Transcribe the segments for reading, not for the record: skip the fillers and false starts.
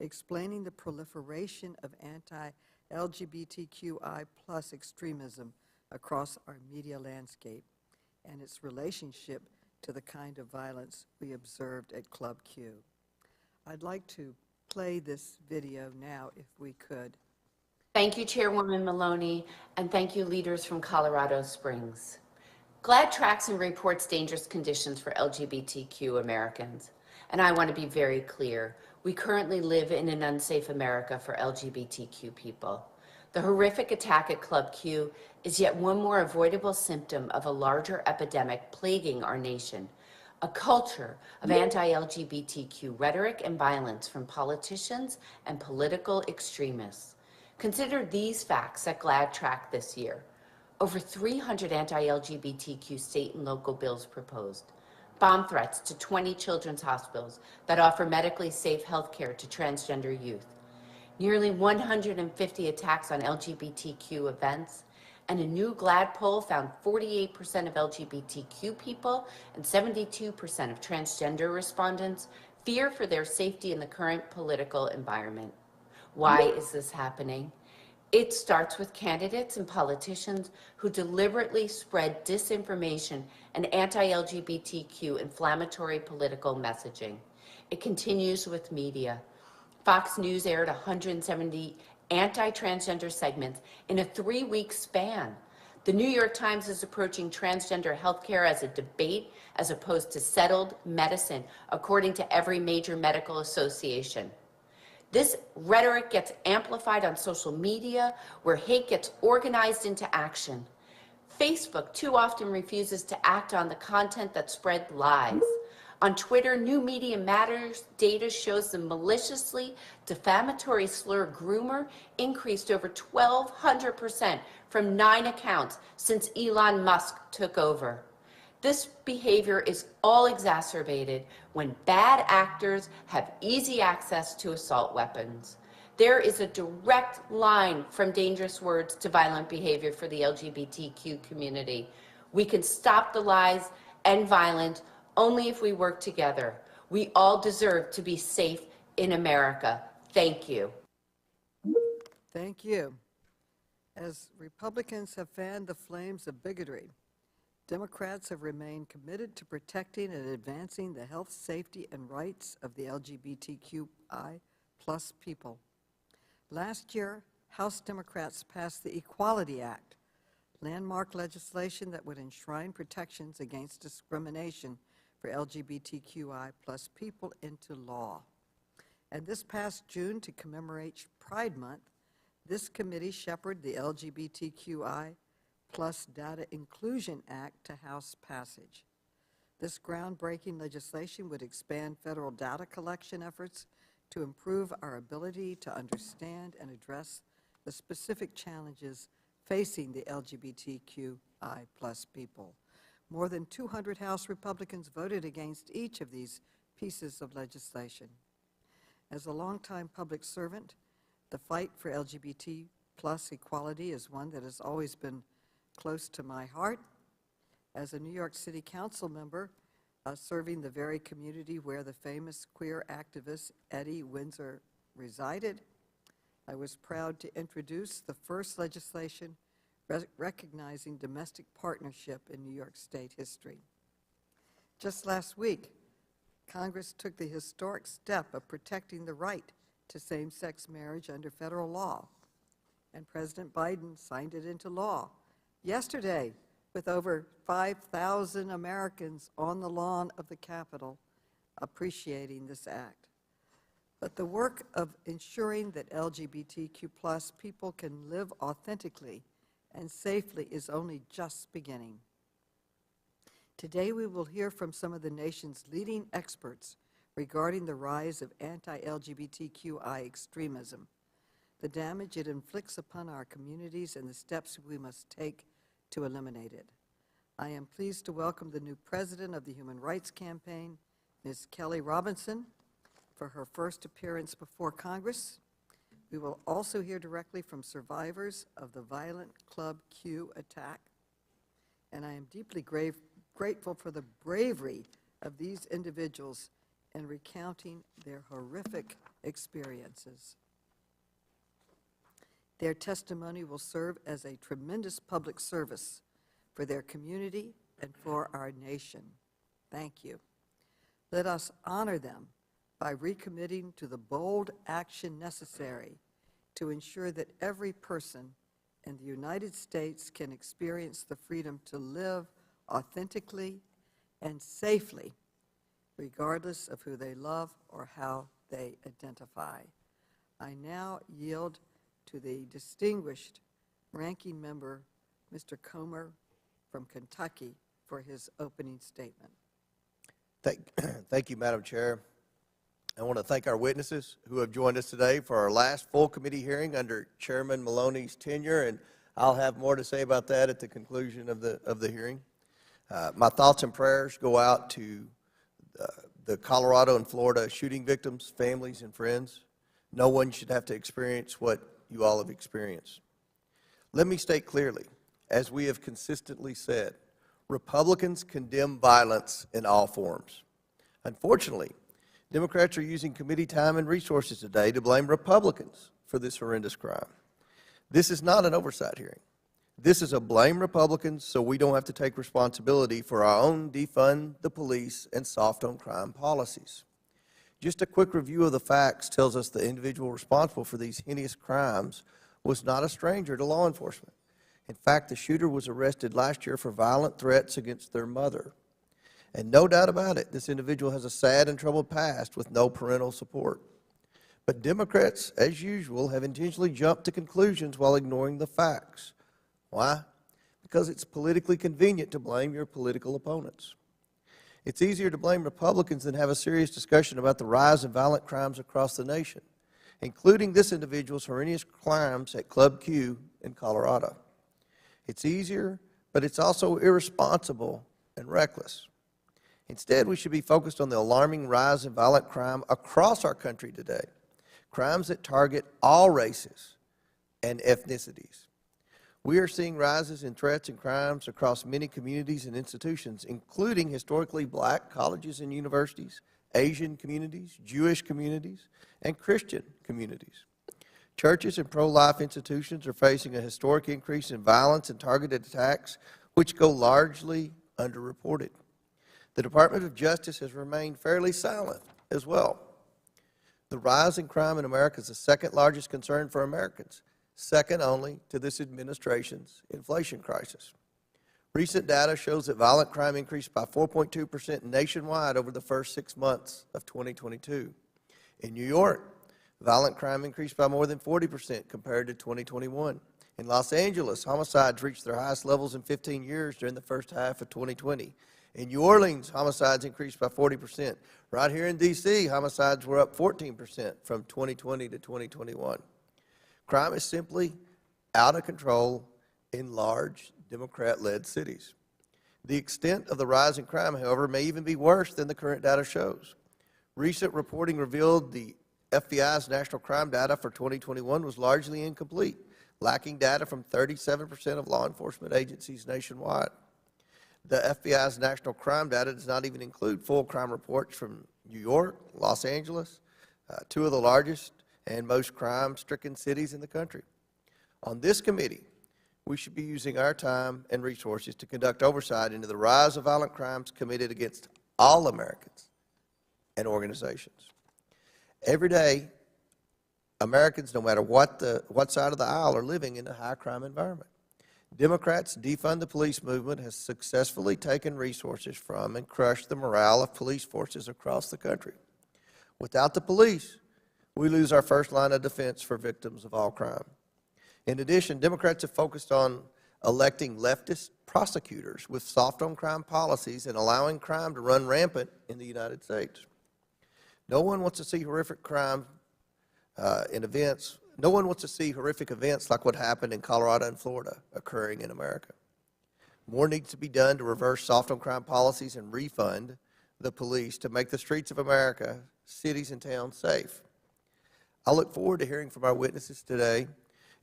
explaining the proliferation of anti-LGBTQI+ extremism across our media landscape and its relationship to the kind of violence we observed at Club Q. I'd like to play this video now, if we could. Thank you, Chairwoman Maloney, and thank you, leaders from Colorado Springs. GLAAD tracks and reports dangerous conditions for LGBTQ Americans. And I want to be very clear. We currently live in an unsafe America for LGBTQ people. The horrific attack at Club Q is yet one more avoidable symptom of a larger epidemic plaguing our nation, a culture of anti-LGBTQ rhetoric and violence from politicians and political extremists. Consider these facts at GLAAD track this year. Over 300 anti-LGBTQ state and local bills proposed. Bomb threats to 20 children's hospitals that offer medically safe health care to transgender youth. Nearly 150 attacks on LGBTQ events. And a new GLAAD poll found 48% of LGBTQ people and 72% of transgender respondents fear for their safety in the current political environment. Why is this happening? It starts with candidates and politicians who deliberately spread disinformation and anti-LGBTQ inflammatory political messaging. It continues with media. Fox News aired 170 anti-transgender segments in a 3-week span. The New York Times is approaching transgender healthcare as a debate as opposed to settled medicine, according to every major medical association. This rhetoric gets amplified on social media, where hate gets organized into action. Facebook too often refuses to act on the content that spread lies. On Twitter, New Media Matters data shows the maliciously defamatory slur groomer increased over 1,200% from 9 accounts since Elon Musk took over. This behavior is all exacerbated when bad actors have easy access to assault weapons. There is a direct line from dangerous words to violent behavior for the LGBTQ community. We can stop the lies and violence only if we work together. We all deserve to be safe in America. Thank you. Thank you. As Republicans have fanned the flames of bigotry, Democrats have remained committed to protecting and advancing the health, safety, and rights of the LGBTQI+ people. Last year, House Democrats passed the Equality Act, landmark legislation that would enshrine protections against discrimination for LGBTQI+ people into law. And this past June, to commemorate Pride Month, this committee shepherded the LGBTQI+ Data Inclusion Act to House passage. This groundbreaking legislation would expand federal data collection efforts to improve our ability to understand and address the specific challenges facing the LGBTQI+ people. More than 200 House Republicans voted against each of these pieces of legislation. As a longtime public servant, the fight for LGBT+ equality is one that has always been close to my heart. As a New York City Council member, serving the very community where the famous queer activist Eddie Windsor resided, I was proud to introduce the first legislation recognizing domestic partnership in New York State history. Just last week, Congress took the historic step of protecting the right to same-sex marriage under federal law, and President Biden signed it into law yesterday, with over 5,000 Americans on the lawn of the Capitol appreciating this act. But the work of ensuring that LGBTQ+ people can live authentically and safely is only just beginning. Today we will hear from some of the nation's leading experts regarding the rise of anti-LGBTQI extremism, the damage it inflicts upon our communities, and the steps we must take to eliminate it. I am pleased to welcome the new president of the Human Rights Campaign, Ms. Kelly Robinson, for her first appearance before Congress. We will also hear directly from survivors of the violent Club Q attack, and I am deeply grateful for the bravery of these individuals in recounting their horrific experiences. Their testimony will serve as a tremendous public service for their community and for our nation. Thank you. Let us honor them by recommitting to the bold action necessary to ensure that every person in the United States can experience the freedom to live authentically and safely, regardless of who they love or how they identify. I now yield to the distinguished ranking member, Mr. Comer from Kentucky, for his opening statement. Thank you, Madam Chair. I want to thank our witnesses who have joined us today for our last full committee hearing under Chairman Maloney's tenure, and I'll have more to say about that at the conclusion of the hearing. My thoughts and prayers go out to the Colorado and Florida shooting victims, families, and friends. No one should have to experience what you all have experienced. Let me state clearly, as we have consistently said, Republicans condemn violence in all forms. Unfortunately, Democrats are using committee time and resources today to blame Republicans for this horrendous crime. This is not an oversight hearing. This is a blame Republicans so we don't have to take responsibility for our own defund the police and soft on crime policies. Just a quick review of the facts tells us the individual responsible for these heinous crimes was not a stranger to law enforcement. In fact, the shooter was arrested last year for violent threats against their mother. And no doubt about it, this individual has a sad and troubled past with no parental support. But Democrats, as usual, have intentionally jumped to conclusions while ignoring the facts. Why? Because it's politically convenient to blame your political opponents. It's easier to blame Republicans than have a serious discussion about the rise in violent crimes across the nation, including this individual's horrendous crimes at Club Q in Colorado. It's easier, but it's also irresponsible and reckless. Instead, we should be focused on the alarming rise in violent crime across our country today, crimes that target all races and ethnicities. We are seeing rises in threats and crimes across many communities and institutions, including historically black colleges and universities, Asian communities, Jewish communities, and Christian communities. Churches and pro-life institutions are facing a historic increase in violence and targeted attacks, which go largely underreported. The Department of Justice has remained fairly silent as well. The rise in crime in America is the second largest concern for Americans, second only to this administration's inflation crisis. Recent data shows that violent crime increased by 4.2% nationwide over the first 6 months of 2022. In New York, violent crime increased by more than 40% compared to 2021. In Los Angeles, homicides reached their highest levels in 15 years during the first half of 2020. In New Orleans, homicides increased by 40%. Right here in D.C., homicides were up 14% from 2020 to 2021. Crime is simply out of control in large Democrat-led cities. The extent of the rise in crime, however, may even be worse than the current data shows. Recent reporting revealed the FBI's national crime data for 2021 was largely incomplete, lacking data from 37% of law enforcement agencies nationwide. The FBI's national crime data does not even include full crime reports from New York, Los Angeles, two of the largest and most crime-stricken cities in the country. On this committee, we should be using our time and resources to conduct oversight into the rise of violent crimes committed against all Americans and organizations. Every day, Americans, no matter what side of the aisle, are living in a high-crime environment. Democrats' defund the police movement has successfully taken resources from and crushed the morale of police forces across the country. Without the police, we lose our first line of defense for victims of all crime. In addition, Democrats have focused on electing leftist prosecutors with soft on crime policies and allowing crime to run rampant in the United States. No one wants to see horrific crime No one wants to see horrific events like what happened in Colorado and Florida occurring in America. More needs to be done to reverse soft on crime policies and refund the police to make the streets of America, cities and towns safe. I look forward to hearing from our witnesses today,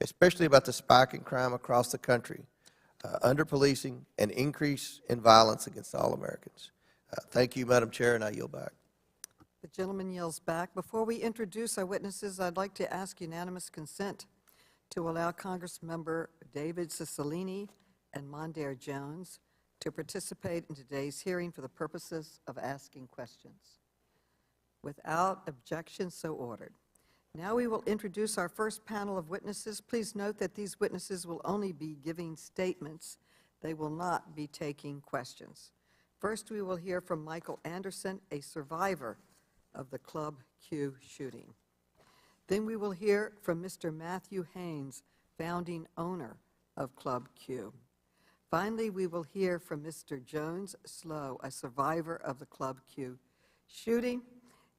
especially about the spike in crime across the country, under-policing, and increase in violence against all Americans. Thank you, Madam Chair, and I yield back. The gentleman yells back. Before we introduce our witnesses, I'd like to ask unanimous consent to allow Congressmember David Cicilline and Mondaire Jones to participate in today's hearing for the purposes of asking questions. Without objection, so ordered. Now we will introduce our first panel of witnesses. Please note that these witnesses will only be giving statements. They will not be taking questions. First, we will hear from Michael Anderson, a survivor of the Club Q shooting. Then we will hear from Mr. Matthew Haynes, founding owner of Club Q. Finally, we will hear from Mr. Jones Slow, a survivor of the Club Q shooting,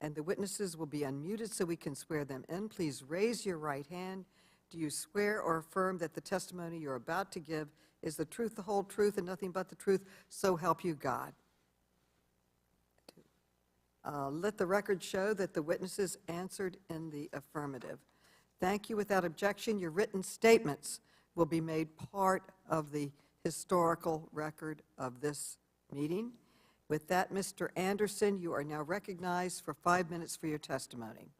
and the witnesses will be unmuted so we can swear them in. Please raise your right hand. Do you swear or affirm that the testimony you're about to give is the truth, the whole truth, and nothing but the truth, so help you God? Let the record show that the witnesses answered in the affirmative. Thank you. Without objection, your written statements will be made part of the historical record of this meeting. With that, Mr. Anderson, you are now recognized for 5 minutes for your testimony.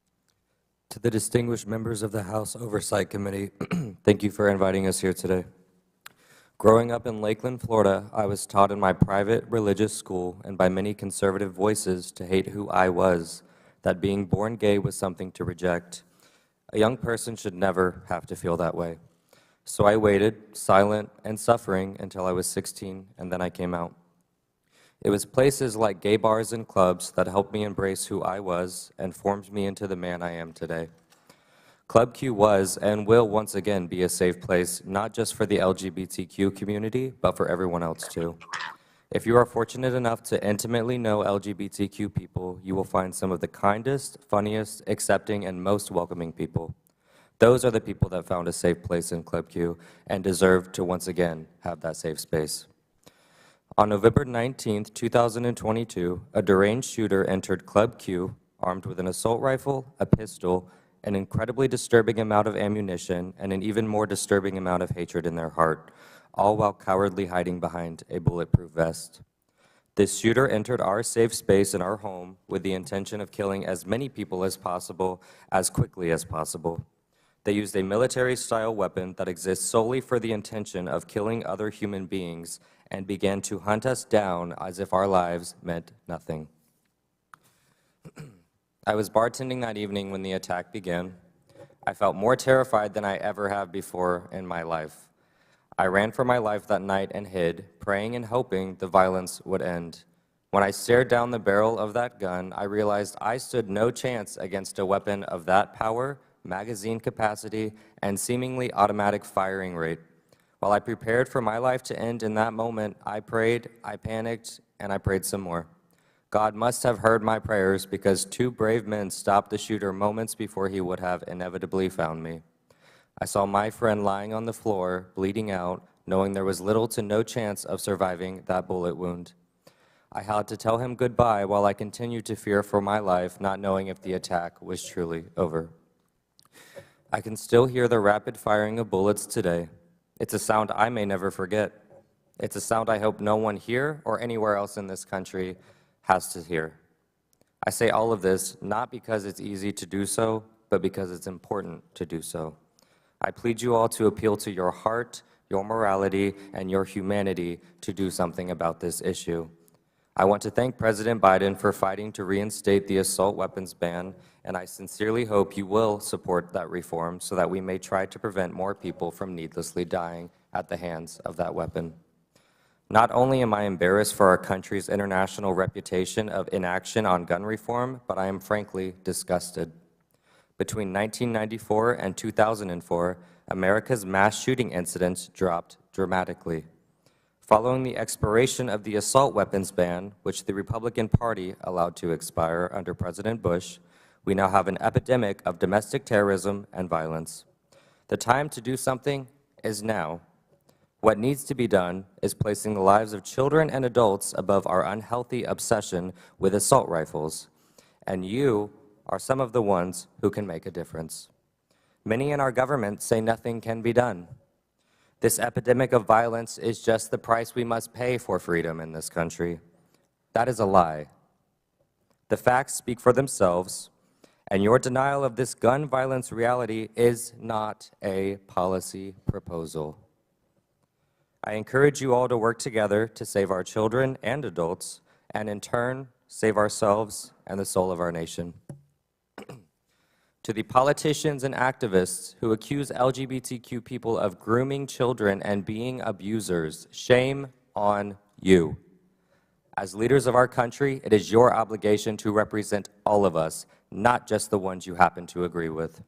To the distinguished members of the House Oversight Committee, thank you for inviting us here today. Growing up in Lakeland, Florida, I was taught in my private religious school and by many conservative voices to hate who I was, that being born gay was something to reject. A young person should never have to feel that way. So I waited, silent and suffering, until I was 16, and then I came out. It was places like gay bars and clubs that helped me embrace who I was and formed me into the man I am today. Club Q was and will once again be a safe place, not just for the LGBTQ community, but for everyone else too. If you are fortunate enough to intimately know LGBTQ people, you will find some of the kindest, funniest, accepting, and most welcoming people. Those are the people that found a safe place in Club Q and deserve to once again have that safe space. On November 19, 2022, a deranged shooter entered Club Q armed with an assault rifle, a pistol, an incredibly disturbing amount of ammunition, and an even more disturbing amount of hatred in their heart, all while cowardly hiding behind a bulletproof vest. This shooter entered our safe space in our home with the intention of killing as many people as possible, as quickly as possible. They used a military-style weapon that exists solely for the intention of killing other human beings and began to hunt us down as if our lives meant nothing. I was bartending that evening when the attack began. I felt more terrified than I ever have before in my life. I ran for my life that night and hid, praying and hoping the violence would end. When I stared down the barrel of that gun, I realized I stood no chance against a weapon of that power, magazine capacity, and seemingly automatic firing rate. While I prepared for my life to end in that moment, I prayed, I panicked, and I prayed some more. God must have heard my prayers because 2 brave men stopped the shooter moments before he would have inevitably found me. I saw my friend lying on the floor, bleeding out, knowing there was little to no chance of surviving that bullet wound. I had to tell him goodbye while I continued to fear for my life, not knowing if the attack was truly over. I can still hear the rapid firing of bullets today. It's a sound I may never forget. It's a sound I hope no one here or anywhere else in this country has to hear. I say all of this not because it's easy to do so, but because it's important to do so. I plead you all to appeal to your heart, your morality, and your humanity to do something about this issue. I want to thank President Biden for fighting to reinstate the assault weapons ban, and I sincerely hope you will support that reform so that we may try to prevent more people from needlessly dying at the hands of that weapon. Not only am I embarrassed for our country's international reputation of inaction on gun reform, but I am frankly disgusted. Between 1994 and 2004, America's mass shooting incidents dropped dramatically. Following the expiration of the assault weapons ban, which the Republican Party allowed to expire under President Bush, we now have an epidemic of domestic terrorism and violence. The time to do something is now. What needs to be done is placing the lives of children and adults above our unhealthy obsession with assault rifles. And you are some of the ones who can make a difference. Many in our government say nothing can be done. This epidemic of violence is just the price we must pay for freedom in this country. That is a lie. The facts speak for themselves, and your denial of this gun violence reality is not a policy proposal. I encourage you all to work together to save our children and adults, and in turn, save ourselves and the soul of our nation. To the politicians and activists who accuse LGBTQ people of grooming children and being abusers, shame on you. As leaders of our country, it is your obligation to represent all of us, not just the ones you happen to agree with.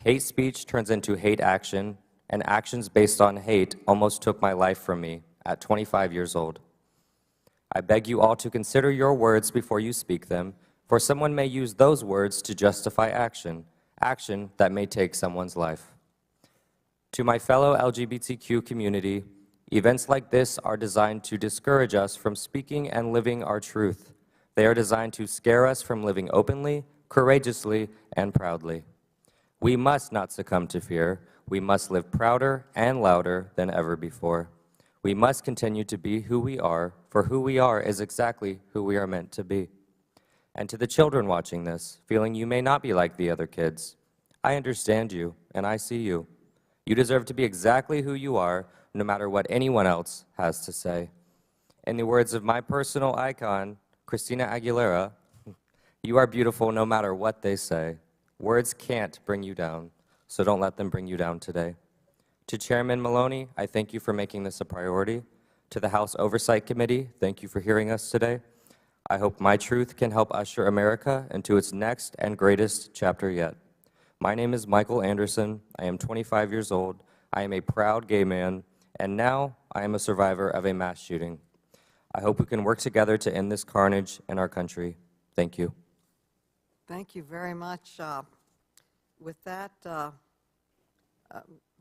Hate speech turns into hate action, and actions based on hate almost took my life from me at 25 years old. I beg you all to consider your words before you speak them, for someone may use those words to justify action, action that may take someone's life. To my fellow LGBTQ community, events like this are designed to discourage us from speaking and living our truth. They are designed to scare us from living openly, courageously, and proudly. We must not succumb to fear. We must live prouder and louder than ever before. We must continue to be who we are, for who we are is exactly who we are meant to be. And to the children watching this, feeling you may not be like the other kids, I understand you, and I see you. You deserve to be exactly who you are, no matter what anyone else has to say. In the words of my personal icon, Christina Aguilera, you are beautiful no matter what they say. Words can't bring you down, so don't let them bring you down today. To Chairman Maloney, I thank you for making this a priority. To the House Oversight Committee, thank you for hearing us today. I hope my truth can help usher America into its next and greatest chapter yet. My name is Michael Anderson. I am 25 years old. I am a proud gay man, and now I am a survivor of a mass shooting. I hope we can work together to end this carnage in our country. Thank you. Thank you very much. With that,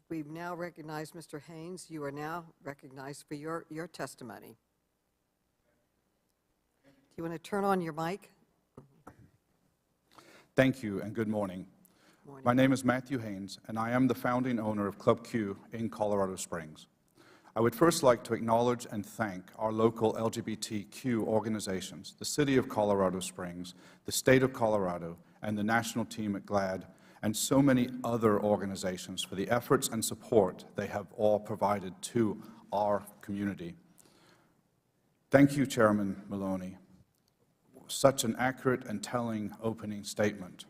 we've now recognized Mr. Haynes. You are now recognized for your testimony. Do you want to turn on your mic? Thank you and good morning. Morning. My name is Matthew Haynes, and I am the founding owner of Club Q in Colorado Springs. I would first like to acknowledge and thank our local LGBTQ organizations, the City of Colorado Springs, the State of Colorado, and the national team at GLAAD, and so many other organizations for the efforts and support they have all provided to our community. Thank you, Chairman Maloney. Such an accurate and telling opening statement.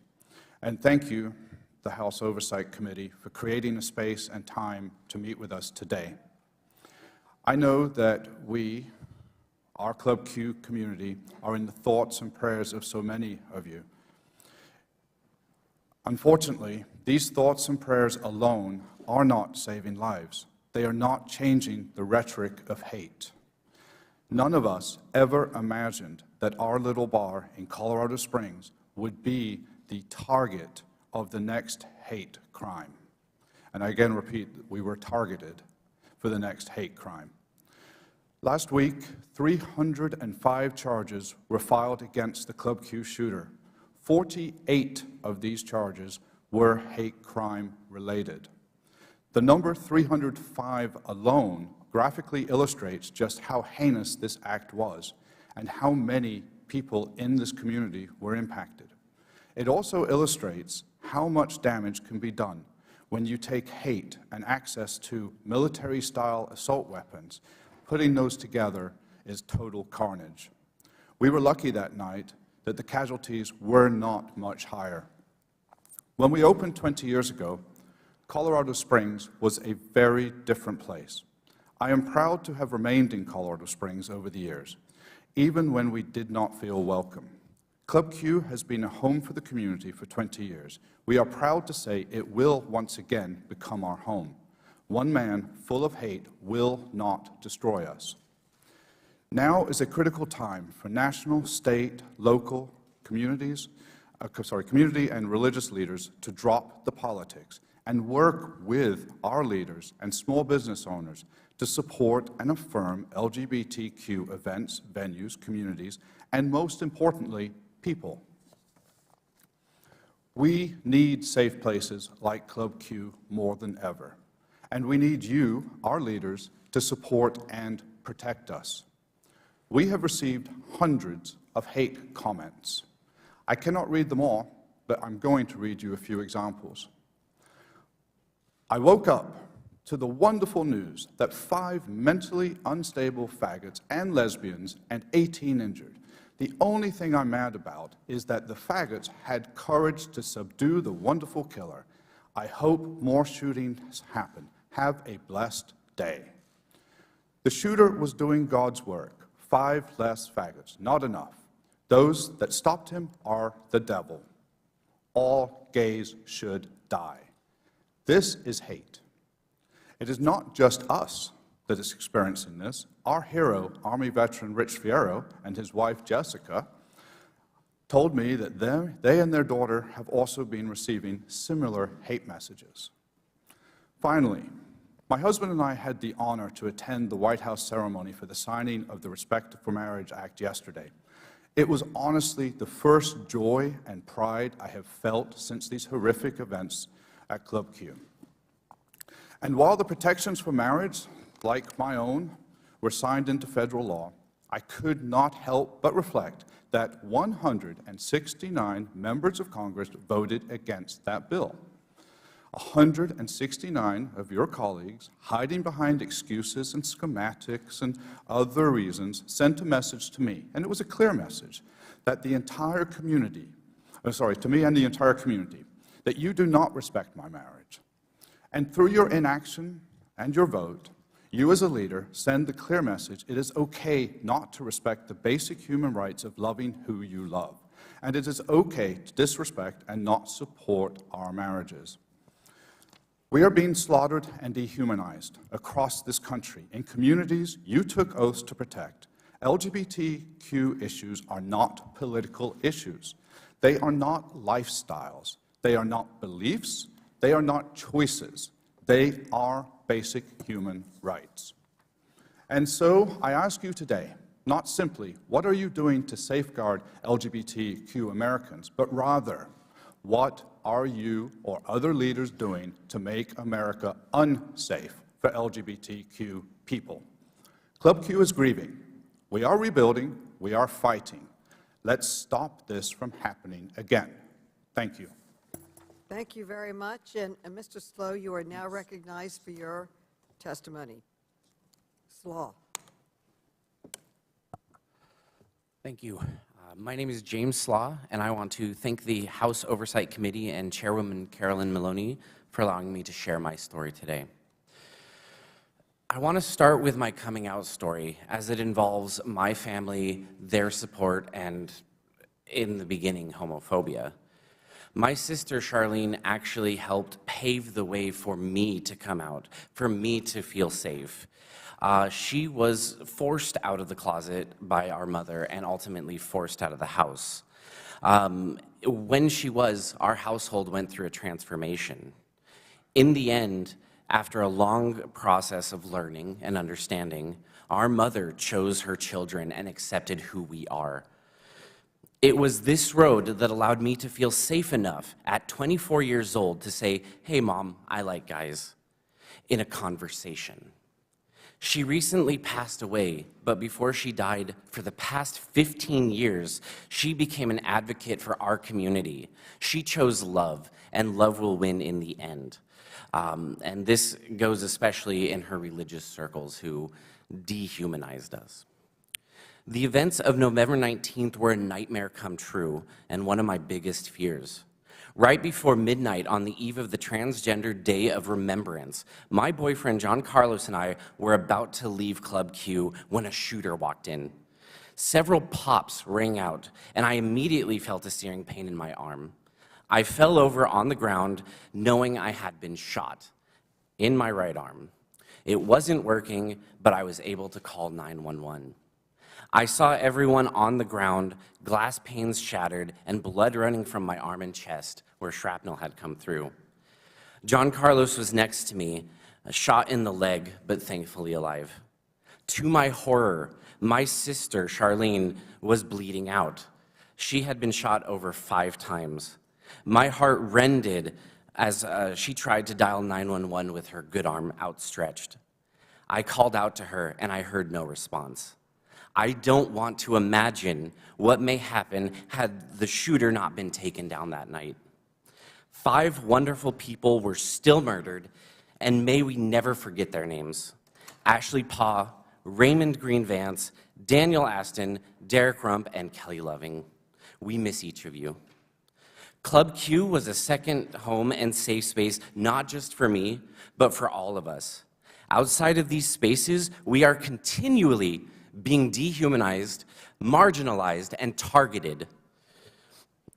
And thank you, the House Oversight Committee, for creating a space and time to meet with us today. I know that we, our Club Q community, are in the thoughts and prayers of so many of you. Unfortunately, these thoughts and prayers alone are not saving lives. They are not changing the rhetoric of hate. None of us ever imagined that our little bar in Colorado Springs would be the target of the next hate crime. And I again repeat, we were targeted for the next hate crime. Last week, 305 charges were filed against the Club Q shooter. 48 of these charges were hate crime related. The number 305 alone graphically illustrates just how heinous this act was and how many people in this community were impacted. It also illustrates how much damage can be done when you take hate and access to military-style assault weapons. Putting those together is total carnage. We were lucky that night that the casualties were not much higher. When we opened 20 years ago, Colorado Springs was a very different place. I am proud to have remained in Colorado Springs over the years, even when we did not feel welcome. Club Q has been a home for the community for 20 years. We are proud to say it will once again become our home. One man full of hate will not destroy us. Now is a critical time for national, state, local community and religious leaders to drop the politics and work with our leaders and small business owners to support and affirm LGBTQ events, venues, communities, and most importantly, people. We need safe places like Club Q more than ever, and we need you, our leaders, to support and protect us. We have received hundreds of hate comments. I cannot read them all, but I'm going to read you a few examples. I woke up to the wonderful news that 5 mentally unstable faggots and lesbians and 18 injured. The only thing I'm mad about is that the faggots had courage to subdue the wonderful killer. I hope more shootings happen. Have a blessed day. The shooter was doing God's work. 5 less faggots, not enough. Those that stopped him are the devil. All gays should die. This is hate. It is not just us that is experiencing this. Our hero, Army veteran Rich Fierro, and his wife Jessica, told me that they and their daughter have also been receiving similar hate messages. Finally, my husband and I had the honor to attend the White House ceremony for the signing of the Respect for Marriage Act yesterday. It was honestly the first joy and pride I have felt since these horrific events at Club Q. And while the protections for marriage, like my own, were signed into federal law, I could not help but reflect that 169 members of Congress voted against that bill. 169 of your colleagues, hiding behind excuses and schematics and other reasons, sent a message to me, and it was a clear message, that the entire community, to me and the entire community, that you do not respect my marriage. And through your inaction and your vote, you as a leader send the clear message, it is okay not to respect the basic human rights of loving who you love. And it is okay to disrespect and not support our marriages. We are being slaughtered and dehumanized across this country in communities you took oaths to protect. LGBTQ issues are not political issues. They are not lifestyles. They are not beliefs. They are not choices. They are basic human rights. And so I ask you today, not simply, what are you doing to safeguard LGBTQ Americans, but rather, what are you or other leaders doing to make America unsafe for LGBTQ people? Club Q is grieving. We are rebuilding. We are fighting. Let's stop this from happening again. Thank you. Thank you very much. And Mr. Slow, you are now recognized for your testimony. Slaw. Thank you. My name is James Slaw, and I want to thank the House Oversight Committee and Chairwoman Carolyn Maloney for allowing me to share my story today. I want to start with my coming out story, as it involves my family, their support, and in the beginning, homophobia. My sister Charlene actually helped pave the way for me to come out, for me to feel safe. She was forced out of the closet by our mother and ultimately forced out of the house. When she was, our household went through a transformation. In the end, after a long process of learning and understanding, our mother chose her children and accepted who we are. It was this road that allowed me to feel safe enough at 24 years old to say, "Hey, Mom, I like guys," in a conversation. She recently passed away, but before she died, for the past 15 years, she became an advocate for our community. She chose love, and love will win in the end. And this goes especially in her religious circles who dehumanized us. The events of November 19th were a nightmare come true and one of my biggest fears. Right before midnight on the eve of the Transgender Day of Remembrance, my boyfriend John Carlos and I were about to leave Club Q when a shooter walked in. Several pops rang out, and I immediately felt a searing pain in my arm. I fell over on the ground knowing I had been shot in my right arm. It wasn't working, but I was able to call 911. I saw everyone on the ground, glass panes shattered, and blood running from my arm and chest where shrapnel had come through. John Carlos was next to me, shot in the leg, but thankfully alive. To my horror, my sister, Charlene, was bleeding out. She had been shot over 5 times. My heart rended as she tried to dial 911 with her good arm outstretched. I called out to her, and I heard no response. I don't want to imagine what may happen had the shooter not been taken down that night. 5 wonderful people were still murdered, and may we never forget their names. Ashley Paugh, Raymond Green Vance, Daniel Aston, Derek Rump, and Kelly Loving. We miss each of you. Club Q was a second home and safe space, not just for me, but for all of us. Outside of these spaces, we are continually being dehumanized, marginalized, and targeted.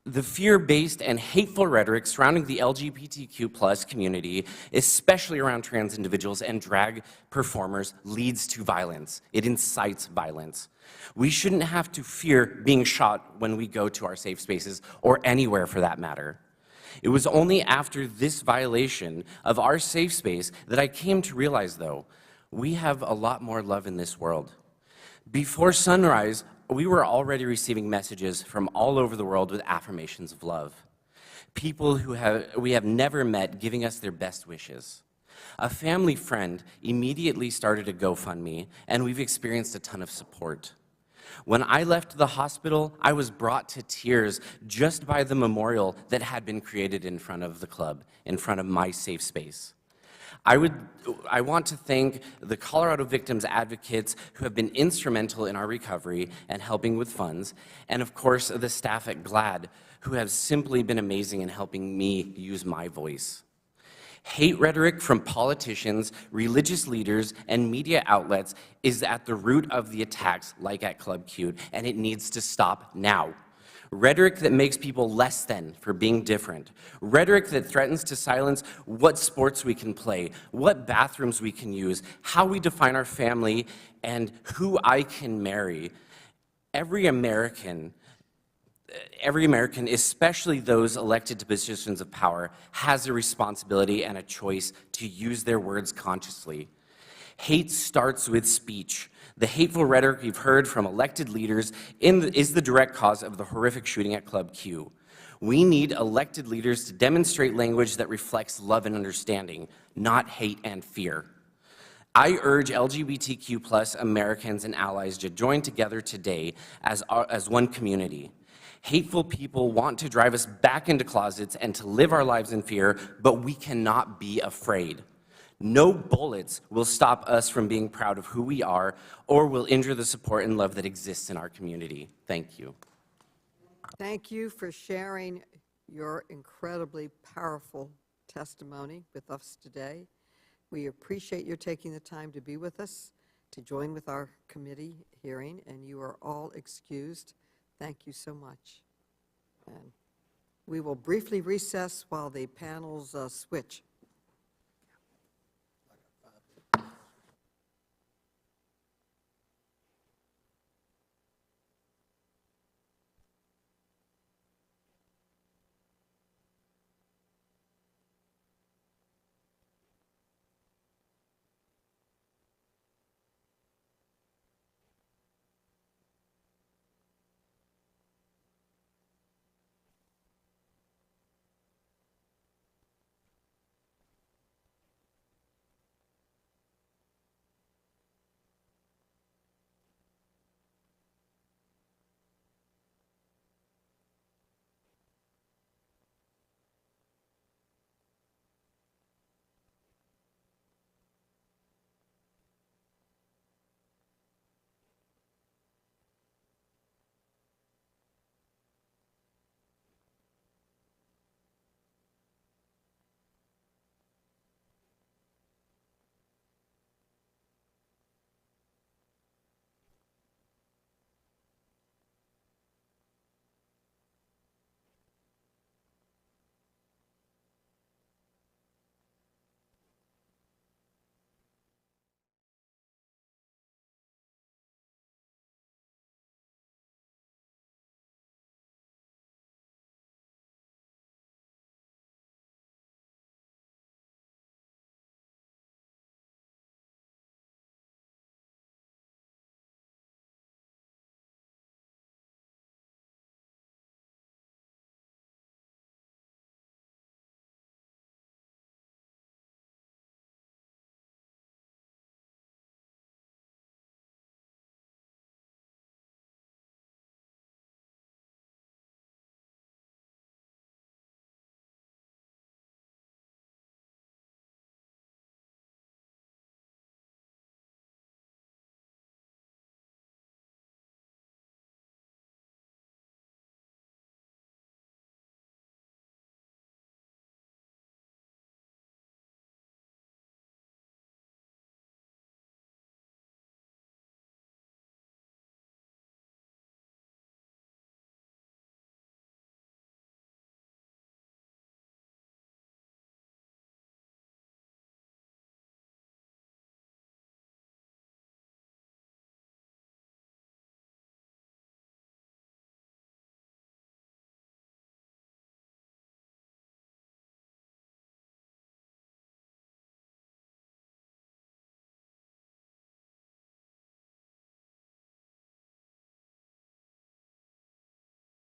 The fear-based and hateful rhetoric surrounding the LGBTQ+ community, especially around trans individuals and drag performers, leads to violence. It incites violence. We shouldn't have to fear being shot when we go to our safe spaces, or anywhere for that matter. It was only after this violation of our safe space that I came to realize, though, we have a lot more love in this world. Before sunrise, we were already receiving messages from all over the world with affirmations of love. People who we have never met giving us their best wishes. A family friend immediately started a GoFundMe, and we've experienced a ton of support. When I left the hospital, I was brought to tears just by the memorial that had been created in front of the club, in front of my safe space. I want to thank the Colorado victims advocates who have been instrumental in our recovery and helping with funds, and of course the staff at GLAAD who have simply been amazing in helping me use my voice. Hate rhetoric from politicians, religious leaders, and media outlets is at the root of the attacks like at Club Q, and it needs to stop now. Rhetoric that makes people less than for being different. Rhetoric that threatens to silence what sports we can play, what bathrooms we can use, how we define our family, and who I can marry. Every American, especially those elected to positions of power, has a responsibility and a choice to use their words consciously. Hate starts with speech. The hateful rhetoric we've heard from elected leaders is the direct cause of the horrific shooting at Club Q. We need elected leaders to demonstrate language that reflects love and understanding, not hate and fear. I urge LGBTQ+ Americans and allies to join together today as one community. Hateful people want to drive us back into closets and to live our lives in fear, but we cannot be afraid. No bullets will stop us from being proud of who we are or will injure the support and love that exists in our community. Thank you. Thank you for sharing your incredibly powerful testimony with us today. We appreciate your taking the time to be with us, to join with our committee hearing, and you are all excused. Thank you so much. And we will briefly recess while the panels switch.